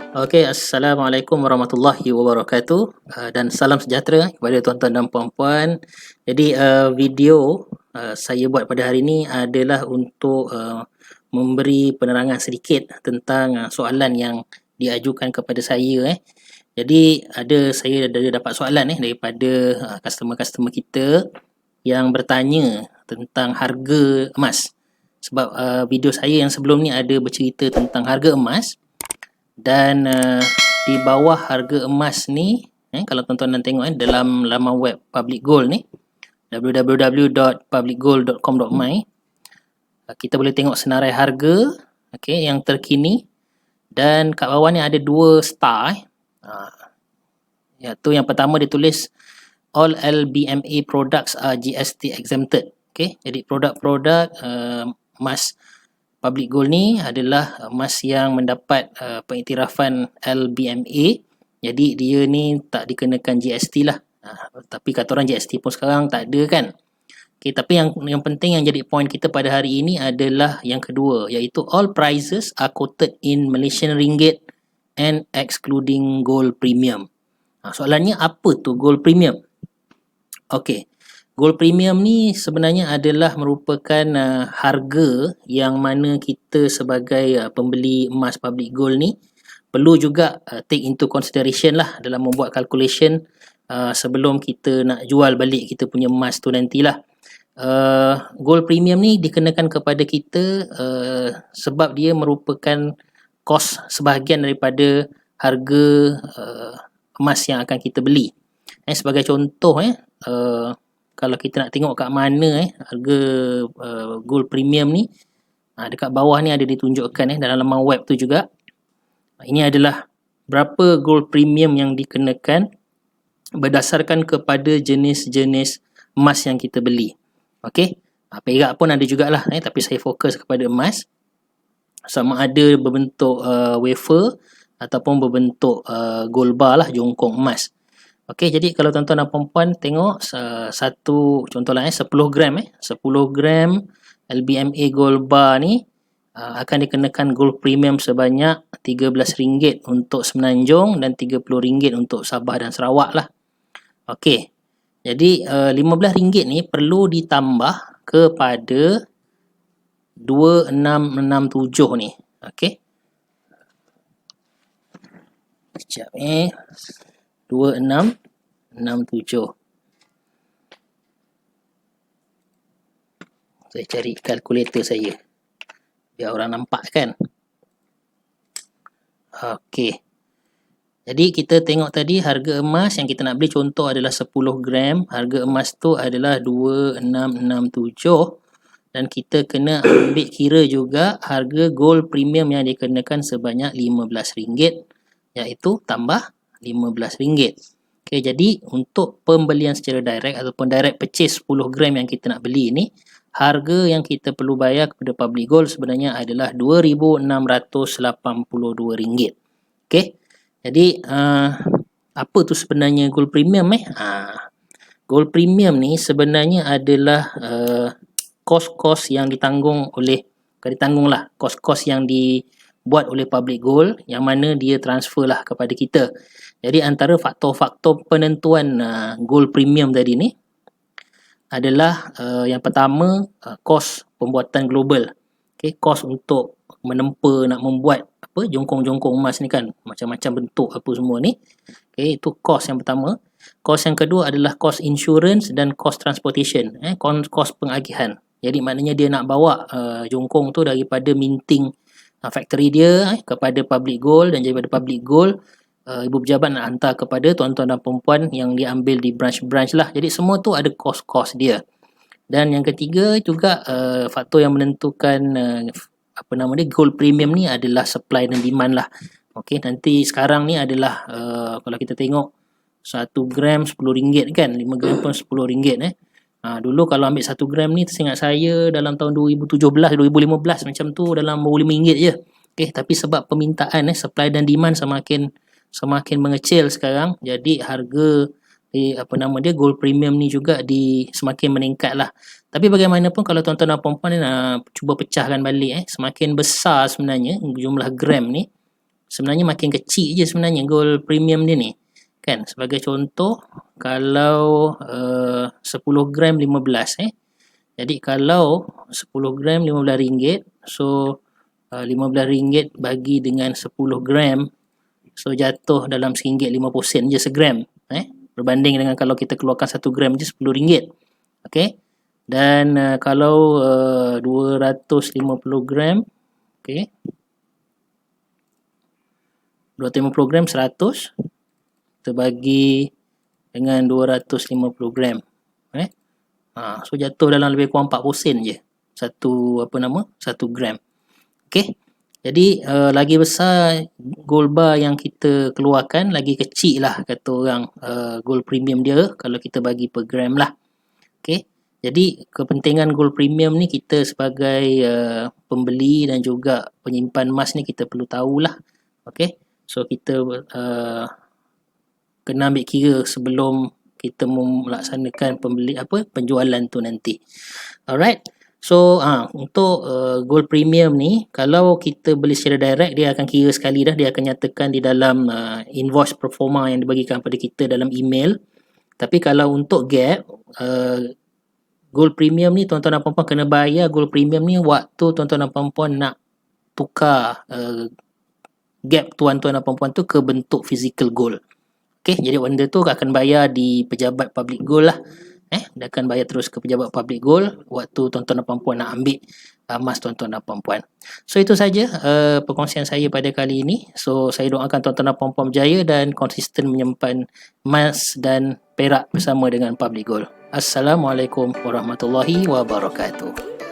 Okey, Assalamualaikum warahmatullahi wabarakatuh, dan salam sejahtera kepada tuan-tuan dan puan-puan. Jadi, video saya buat pada hari ini adalah untuk memberi penerangan sedikit tentang soalan yang diajukan kepada saya. Jadi saya ada dapat soalan daripada customer-customer kita yang bertanya tentang harga emas. Sebab video saya yang sebelum ni ada bercerita tentang harga emas, dan di bawah harga emas ni, kalau tuan-tuan nak tengok dalam laman web Public Gold ni, www.publicgold.com.my, kita boleh tengok senarai harga yang terkini, dan kat bawah ni ada 2 star. Iaitu yang pertama dia tulis all LBMA products are GST exempted. Jadi produk-produk emas Public Gold ni adalah emas yang mendapat pengiktirafan LBMA. Jadi dia ni tak dikenakan GST lah. Tapi kata orang GST pun sekarang tak ada kan. Tapi yang penting yang jadi point kita pada hari ini adalah yang kedua, iaitu all prices are quoted in Malaysian ringgit and excluding gold premium. Soalannya apa tu gold premium? Gold premium ni sebenarnya adalah merupakan harga yang mana kita sebagai pembeli emas public gold ni perlu juga take into consideration lah dalam membuat calculation sebelum kita nak jual balik kita punya emas tu nantilah. Gold premium ni dikenakan kepada kita sebab dia merupakan kos sebahagian daripada harga emas yang akan kita beli. Sebagai contoh, kalau kita nak tengok kat mana harga gold premium ni, dekat bawah ni ada ditunjukkan dalam laman web tu juga. Ini adalah berapa gold premium yang dikenakan berdasarkan kepada jenis-jenis emas yang kita beli. Perak pun ada jugalah, tapi saya fokus kepada emas. Sama ada berbentuk wafer ataupun berbentuk gold bar lah, jongkong emas. Jadi kalau tuan-tuan dan puan-puan tengok satu contohlah 10 gram 10 gram LBMA gold bar ni akan dikenakan gold premium sebanyak RM13 untuk Semenanjung dan RM30 untuk Sabah dan Sarawak lah. Jadi RM15 ni perlu ditambah kepada 2667 ni. Sekejap 2667. Saya cari kalkulator saya biar orang nampak kan. Jadi kita tengok tadi harga emas yang kita nak beli contoh adalah 10 gram. Harga emas tu adalah 2667 dan kita kena ambil kira juga harga gold premium yang dikenakan sebanyak RM15, iaitu tambah RM15. Jadi untuk pembelian secara direct ataupun direct purchase 10 gram yang kita nak beli ni, harga yang kita perlu bayar kepada Public Gold sebenarnya adalah RM2,682. Jadi apa tu sebenarnya gold premium Gold premium ni sebenarnya adalah kos-kos yang kos-kos yang dibuat oleh Public Gold yang mana dia transfer lah kepada kita. Jadi antara faktor-faktor penentuan gold premium tadi ni adalah yang pertama kos pembuatan global. Kos untuk nak membuat jongkong-jongkong emas ni kan, macam-macam bentuk apa semua ni. Itu kos yang pertama. Kos yang kedua adalah kos insurance dan kos transportation, kos pengagihan. Jadi maknanya dia nak bawa jongkong tu daripada minting factory dia kepada Public Gold, dan daripada Public Gold ibu pejabat nak hantar kepada tuan-tuan dan perempuan yang diambil di branch-branch lah. Jadi semua tu ada kos-kos dia. Dan yang ketiga juga faktor yang menentukan gold premium ni adalah supply dan demand lah. Nanti sekarang ni adalah kalau kita tengok 1 gram RM10 kan, 5 gram pun RM10. Dulu kalau ambil 1 gram ni, seingat saya dalam tahun 2017-2015 macam tu, dalam RM5 je. Tapi sebab permintaan supply dan demand semakin mengecil sekarang, jadi harga gold premium ni juga semakin meningkat lah. Tapi bagaimanapun kalau tuan-tuan dan puan-puan cuba pecahkan balik, semakin besar sebenarnya jumlah gram ni, sebenarnya makin kecil je sebenarnya gold premium dia ni. Kan, sebagai contoh, kalau 10 gram 15 Jadi kalau 10 gram RM15, so RM15 bagi dengan 10 gram, so jatuh dalam RM1.50 je segram. Berbanding dengan kalau kita keluarkan 1 gram je RM10. Okay. Dan kalau 250 gram, okay, 250 gram 100 terbagi dengan 250 gram. So jatuh dalam lebih kurang 40 sen je satu gram. Okey. Jadi lagi besar gold bar yang kita keluarkan, lagi kecil lah kata orang gold premium dia kalau kita bagi per gram lah. Okey. Jadi kepentingan gold premium ni kita sebagai pembeli dan juga penyimpan emas ni kita perlu tahulah. Okey. So kita kena ambil kira sebelum kita melaksanakan penjualan tu nanti. Alright. So untuk gold premium ni, kalau kita beli secara direct, dia akan kira sekali dah, dia akan nyatakan di dalam invoice performa yang dibagikan pada kita dalam email. Tapi kalau untuk gap, gold premium ni tuan-tuan dan puan-puan kena bayar gold premium ni waktu tuan-tuan dan puan-puan nak tukar gap tuan-tuan dan puan-puan tu ke bentuk physical gold. Okay, jadi benda tu akan bayar di pejabat public gold lah. Dia akan bayar terus ke pejabat public gold waktu tuan-tuan dan puan-puan nak ambil emas tuan-tuan dan puan-puan. So itu saja perkongsian saya pada kali ini. So saya doakan tuan-tuan dan puan-puan berjaya dan konsisten menyimpan emas dan perak bersama dengan public gold. Assalamualaikum warahmatullahi wabarakatuh.